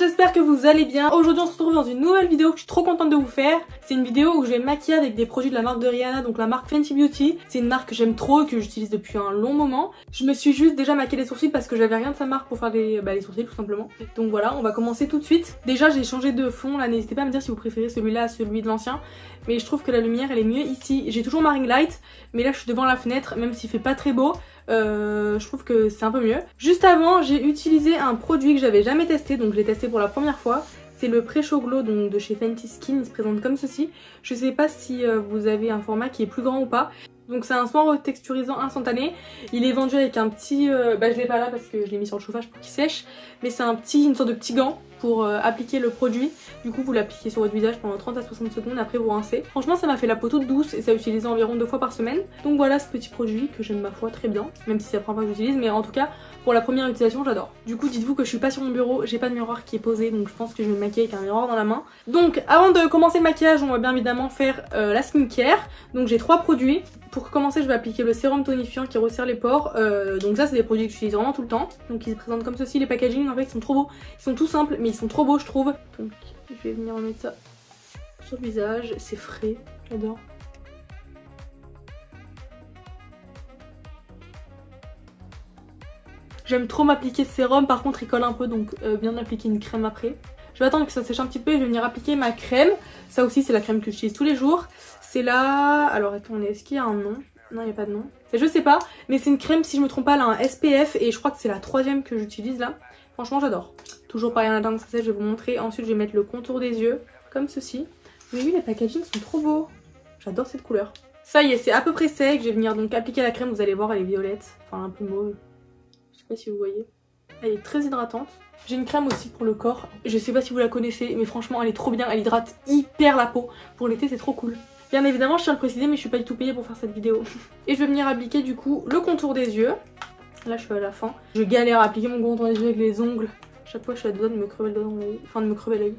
j'espère que vous allez bien. Aujourd'hui on se retrouve dans une nouvelle vidéo que je suis trop contente de vous faire. C'est une vidéo où je vais me maquiller avec des produits de la marque de Rihanna, donc la marque Fenty Beauty. C'est une marque que j'aime trop et que j'utilise depuis un long moment. Je me suis juste déjà maquillé les sourcils parce que j'avais rien de sa marque pour faire les sourcils tout simplement. Donc voilà, on va commencer tout de suite. Déjà j'ai changé de fond là, n'hésitez pas à me dire si vous préférez celui-là à celui de l'ancien. Mais je trouve que la lumière elle est mieux ici. J'ai toujours ma ring light, mais là je suis devant la fenêtre, même s'il fait pas très beau. Je trouve que c'est un peu mieux. Juste avant, j'ai utilisé un produit que j'avais jamais testé, donc je l'ai testé pour la première fois. C'est le Pré-Show Glow donc de chez Fenty Skin, il se présente comme ceci. Je sais pas si vous avez un format qui est plus grand ou pas. Donc c'est un soin retexturisant instantané. Il est vendu avec un petit... je l'ai pas là parce que je l'ai mis sur le chauffage pour qu'il sèche. Mais c'est une sorte de petit gant pour appliquer le produit. Du coup vous l'appliquez sur votre visage pendant 30 à 60 secondes, après vous rincez. Franchement ça m'a fait la peau toute douce et ça utilisé environ 2 fois par semaine. Donc voilà ce petit produit que j'aime ma foi très bien. Même si c'est la première fois que j'utilise, mais en tout cas pour la première utilisation j'adore. Du coup dites-vous que je suis pas sur mon bureau, j'ai pas de miroir qui est posé, donc je pense que je vais me maquiller avec un miroir dans la main. Donc avant de commencer le maquillage on va bien évidemment faire la skincare. Donc j'ai 3 produits. Pour commencer je vais appliquer le sérum tonifiant qui resserre les pores. Donc ça c'est des produits que j'utilise vraiment tout le temps. Donc ils se présentent comme ceci, les packaging en fait ils sont trop beaux. Ils sont tout simples mais ils sont trop beaux je trouve. Donc je vais venir remettre ça sur le visage, c'est frais, j'adore. J'aime trop m'appliquer ce sérum, par contre il colle un peu donc bien appliquer une crème après. Je vais attendre que ça sèche un petit peu et je vais venir appliquer ma crème. Ça aussi c'est la crème que j'utilise tous les jours. C'est là... Alors attendez, est-ce qu'il y a un nom? Non il n'y a pas de nom. Je sais pas, mais c'est une crème si je me trompe pas, elle a un SPF et je crois que c'est la 3e que j'utilise là. Franchement j'adore. Toujours pareil en attendant que ça sèche, je vais vous montrer. Ensuite je vais mettre le contour des yeux, comme ceci. Vous avez vu les packaging sont trop beaux. J'adore cette couleur. Ça y est, c'est à peu près sec. Je vais venir donc appliquer la crème, vous allez voir elle est violette. Enfin un peu mauve. Je sais pas si vous voyez. Elle est très hydratante. J'ai une crème aussi pour le corps. Je sais pas si vous la connaissez, mais franchement elle est trop bien. Elle hydrate hyper la peau. Pour l'été c'est trop cool. Bien évidemment je tiens à le préciser mais je suis pas du tout payée pour faire cette vidéo. Et je vais venir appliquer du coup le contour des yeux. Là je suis à la fin. Je galère à appliquer mon contour des yeux avec les ongles. Chaque fois je suis à deux doigts de me crever le doigt dans l'œil. Enfin de me crever l'œil.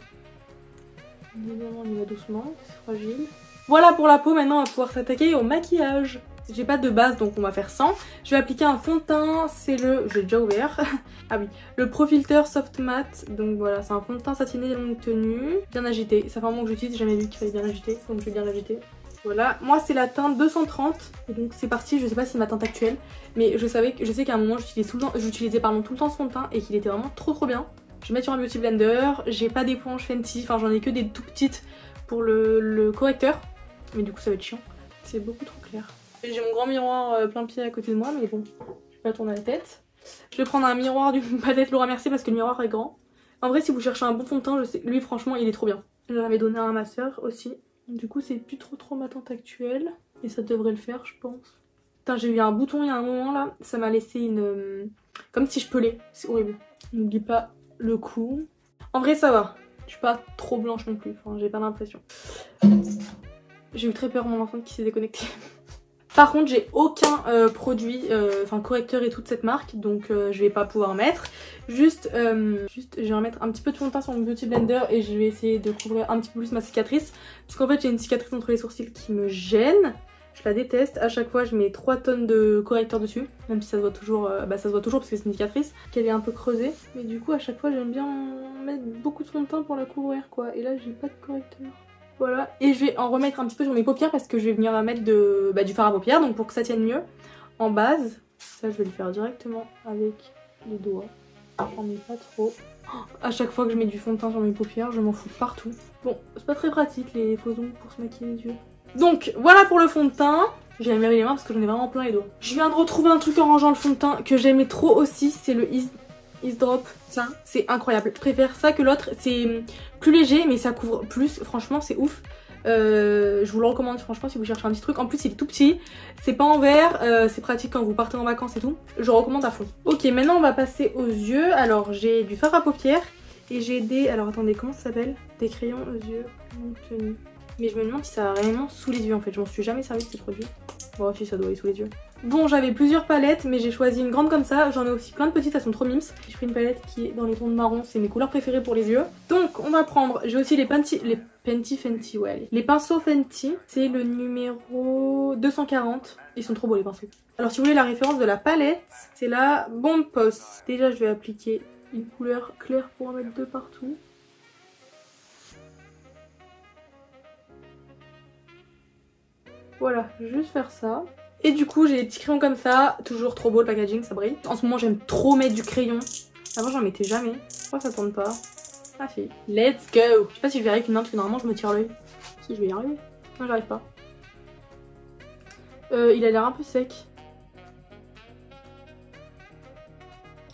Évidemment on y va doucement, c'est fragile. Voilà pour la peau, maintenant on va pouvoir s'attaquer au maquillage. J'ai pas de base donc on va faire sans. Je vais appliquer un fond de teint, c'est le... Je l'ai déjà ouvert. Ah oui, le Pro Filter Soft Matte. Donc voilà, c'est un fond de teint satiné longue tenue. Bien agité, ça fait un moment que j'utilise, j'ai jamais vu qu'il fallait bien agiter, donc je vais bien l'agiter. Voilà, moi c'est la teinte 230 et donc c'est parti, je sais pas si c'est ma teinte actuelle, mais je sais qu'à un moment j'utilisais tout le temps ce fond de teint et qu'il était vraiment trop bien. Je vais mettre sur un Beauty Blender, j'ai pas d'éponge Fenty, enfin j'en ai que des tout petites pour le correcteur, mais du coup ça va être chiant, c'est beaucoup trop clair. J'ai mon grand miroir plein pied à côté de moi, mais bon, je vais pas tourner la tête. Je vais prendre un miroir du palette Laura Mercier parce que le miroir est grand. En vrai si vous cherchez un bon fond de teint, je sais, lui franchement il est trop bien. Je l'avais donné à ma soeur aussi. Du coup c'est plus trop ma teinte actuelle et ça devrait le faire je pense. Putain j'ai eu un bouton il y a un moment là, ça m'a laissé une... comme si je pelais, c'est horrible. N'oublie pas le cou. En vrai ça va, je suis pas trop blanche non plus, enfin j'ai pas l'impression. J'ai eu très peur mon enfant qui s'est déconnecté. Par contre j'ai aucun produit, correcteur et toute cette marque, donc je vais pas pouvoir mettre. Juste je vais remettre un petit peu de fond de teint sur mon Beauty Blender et je vais essayer de couvrir un petit peu plus ma cicatrice. Parce qu'en fait j'ai une cicatrice entre les sourcils qui me gêne. Je la déteste, à chaque fois je mets 3 tonnes de correcteur dessus. Même si ça se voit toujours, ça se voit toujours parce que c'est une cicatrice, qu'elle est un peu creusée. Mais du coup à chaque fois j'aime bien mettre beaucoup de fond de teint pour la couvrir quoi. Et là j'ai pas de correcteur. Voilà, et je vais en remettre un petit peu sur mes paupières parce que je vais venir mettre du fard à paupières, donc pour que ça tienne mieux. En base, ça je vais le faire directement avec les doigts. J'en mets pas trop. Oh, à chaque fois que je mets du fond de teint sur mes paupières, je m'en fous partout. Bon, c'est pas très pratique les faux ongles pour se maquiller les yeux. Donc voilà pour le fond de teint. J'ai amélioré les mains parce que j'en ai vraiment plein les doigts. Je viens de retrouver un truc en rangeant le fond de teint que j'aimais trop aussi, c'est le Ease Drop. Ça, c'est incroyable. Je préfère ça que l'autre. C'est plus léger mais ça couvre plus. Franchement, c'est ouf. Je vous le recommande franchement si vous cherchez un petit truc. En plus, il est tout petit. C'est pas en verre. C'est pratique quand vous partez en vacances et tout. Je recommande à fond. Ok, maintenant on va passer aux yeux. Alors, j'ai du fard à paupières et j'ai des... Alors, attendez, comment ça s'appelle? Des crayons aux yeux longue tenue. Mais je me demande si ça a réellement sous les yeux en fait. Je m'en suis jamais servi de ces produits. Bon, si ça doit aller sous les yeux. Bon, j'avais plusieurs palettes, mais j'ai choisi une grande comme ça. J'en ai aussi plein de petites, elles sont trop mimes. J'ai pris une palette qui est dans les tons de marron, c'est mes couleurs préférées pour les yeux. Donc, on va prendre, j'ai aussi les Fenty, ouais, les pinceaux Fenty. C'est le numéro 240. Ils sont trop beaux les pinceaux. Alors, si vous voulez la référence de la palette, c'est la Bomb Post. Déjà, je vais appliquer une couleur claire pour en mettre 2 partout. Voilà, je vais juste faire ça. Et du coup j'ai des petits crayons comme ça, toujours trop beau le packaging, ça brille. En ce moment j'aime trop mettre du crayon. Avant j'en mettais jamais. Pourquoi ça tourne pas? Ah si. Let's go. Je sais pas si je vais arriver avec une main parce que normalement je me tire l'œil. Si je vais y arriver. Non j'arrive pas. Il a l'air un peu sec.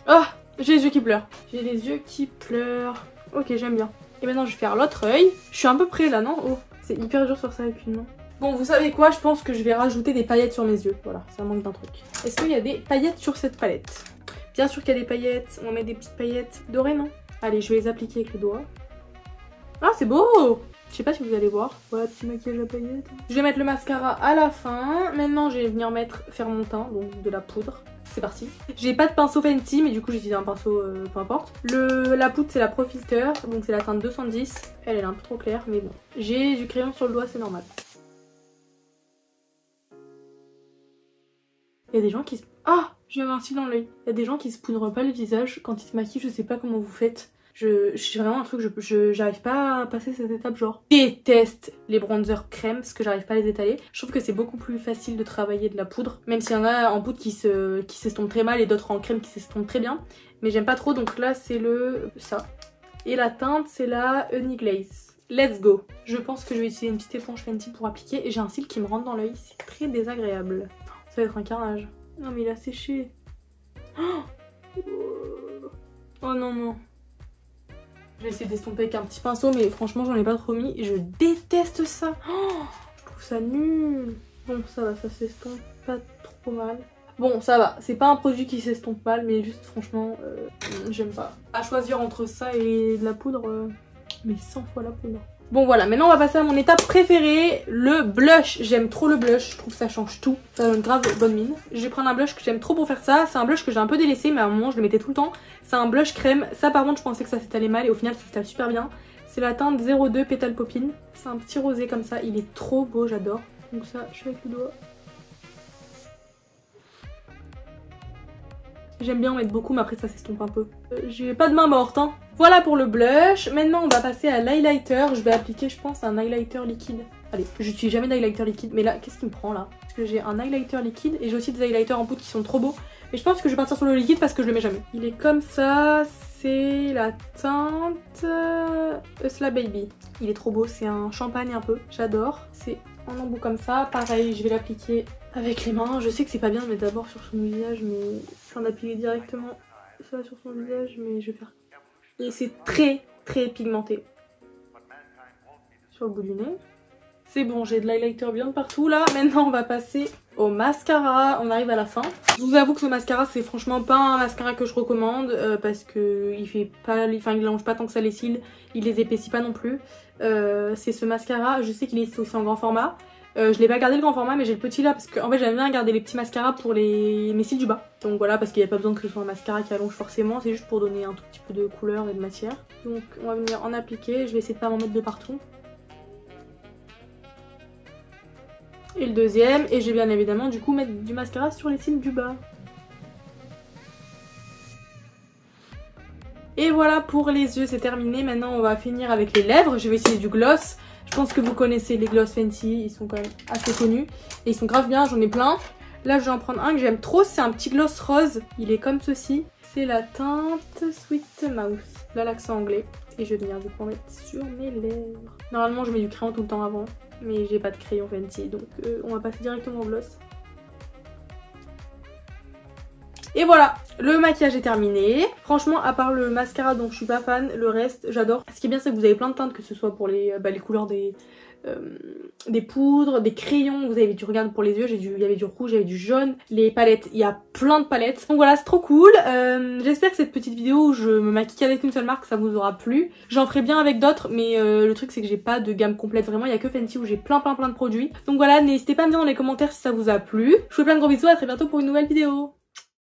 Ah, j'ai les yeux qui pleurent. J'ai les yeux qui pleurent. Ok, j'aime bien. Et maintenant je vais faire l'autre œil. Je suis un peu près là, non? Oh, c'est hyper dur sur ça avec une main. Bon, vous savez quoi? Je pense que je vais rajouter des paillettes sur mes yeux. Voilà, ça manque d'un truc. Est-ce qu'il y a des paillettes sur cette palette? Bien sûr qu'il y a des paillettes. On va mettre des petites paillettes dorées, non? Allez, je vais les appliquer avec les doigts. Ah, c'est beau! Je sais pas si vous allez voir. Voilà, petit maquillage à paillettes. Je vais mettre le mascara à la fin. Maintenant, je vais venir faire mon teint, donc de la poudre. C'est parti. J'ai pas de pinceau Fenty, mais du coup j'ai utilisé un pinceau peu importe. La poudre c'est la Pro Filter, donc c'est la teinte 210. Elle est un peu trop claire, mais bon. J'ai du crayon sur le doigt, c'est normal. Il y a des gens qui se... Ah, j'ai un cil dans l'œil. Il y a des gens qui se poudrent pas le visage quand ils se maquillent, je sais pas comment vous faites. C'est vraiment un truc, j'arrive pas à passer cette étape, genre. Je déteste les bronzers crème parce que j'arrive pas à les étaler. Je trouve que c'est beaucoup plus facile de travailler de la poudre, même s'il y en a en poudre qui s'estompent très mal et d'autres en crème qui s'estompent très bien. Mais j'aime pas trop, donc là c'est ça. Et la teinte c'est la Honey Glaze. Let's go. Je pense que je vais utiliser une petite éponge Fenty pour appliquer et j'ai un cil qui me rentre dans l'œil, c'est très désagréable. Ça va être un carnage. Non mais il a séché. Oh non non. Je vais essayer d'estomper avec un petit pinceau, mais franchement j'en ai pas trop mis et je déteste ça. Je trouve ça nul. Bon ça va, ça s'estompe pas trop mal. Bon ça va, c'est pas un produit qui s'estompe mal, mais juste franchement j'aime pas. À choisir entre ça et de la poudre, mais 100 fois la poudre. Bon voilà, maintenant on va passer à mon étape préférée, le blush. J'aime trop le blush, je trouve que ça change tout. Ça donne grave bonne mine. Je vais prendre un blush que j'aime trop pour faire ça. C'est un blush que j'ai un peu délaissé, mais à un moment je le mettais tout le temps. C'est un blush crème. Ça par contre je pensais que ça s'étalait mal et au final ça s'étale super bien. C'est la teinte 02 Pétale Popine. C'est un petit rosé comme ça, il est trop beau, j'adore. Donc ça, je fais avec le doigt. J'aime bien en mettre beaucoup, mais après ça s'estompe un peu. J'ai pas de main morte, hein. Voilà pour le blush. Maintenant, on va passer à l'highlighter. Je vais appliquer, je pense, un highlighter liquide. Allez, j'utilise jamais d'highlighter liquide. Mais là, qu'est-ce qui me prend là? Parce que j'ai un highlighter liquide et j'ai aussi des highlighters en poudre qui sont trop beaux. Mais je pense que je vais partir sur le liquide parce que je le mets jamais. Il est comme ça. C'est la teinte Usla Baby. Il est trop beau. C'est un champagne un peu. J'adore. C'est en embout comme ça. Pareil, je vais l'appliquer avec les mains. Je sais que c'est pas bien de mettre d'abord sur son visage, mais enfin d'appliquer directement ça sur son visage, mais je vais faire. Et c'est très très pigmenté sur le bout du nez. C'est bon, j'ai de l'highlighter bien de partout là. Maintenant on va passer au mascara. On arrive à la fin. Je vous avoue que ce mascara c'est franchement pas un mascara que je recommande parce que il fait pas, enfin il allonge pas tant que ça les cils, il les épaissit pas non plus. C'est ce mascara, je sais qu'il est aussi en grand format. Je l'ai pas gardé le grand format, mais j'ai le petit là parce que en fait j'aime bien garder les petits mascaras pour mes cils du bas. Donc voilà, parce qu'il n'y a pas besoin que ce soit un mascara qui allonge forcément, c'est juste pour donner un tout petit peu de couleur et de matière. Donc on va venir en appliquer, je vais essayer de pas m'en mettre de partout. Et le deuxième, et je vais bien évidemment du coup mettre du mascara sur les cils du bas. Et voilà pour les yeux, c'est terminé. Maintenant on va finir avec les lèvres, je vais essayer du gloss. Je pense que vous connaissez les gloss Fenty, ils sont quand même assez connus. Et ils sont grave bien, j'en ai plein. Là je vais en prendre un que j'aime trop, c'est un petit gloss rose. Il est comme ceci. C'est la teinte Sweet Mouth. Là l'accent anglais. Et je vais venir du coup en mettre sur mes lèvres. Normalement je mets du crayon tout le temps avant. Mais j'ai pas de crayon Fenty, donc on va passer directement au gloss. Et voilà, le maquillage est terminé. Franchement, à part le mascara dont je suis pas fan, le reste j'adore. Ce qui est bien, c'est que vous avez plein de teintes, que ce soit pour les couleurs des poudres, des crayons. Vous avez du, regarde pour les yeux, il y avait du rouge, il y avait du jaune. Les palettes, il y a plein de palettes. Donc voilà, c'est trop cool. J'espère que cette petite vidéo où je me maquille qu'avec une seule marque, ça vous aura plu. J'en ferai bien avec d'autres, mais le truc c'est que j'ai pas de gamme complète vraiment. Il y a que Fenty où j'ai plein de produits. Donc voilà, n'hésitez pas à me dire dans les commentaires si ça vous a plu. Je vous fais plein de gros bisous, à très bientôt pour une nouvelle vidéo.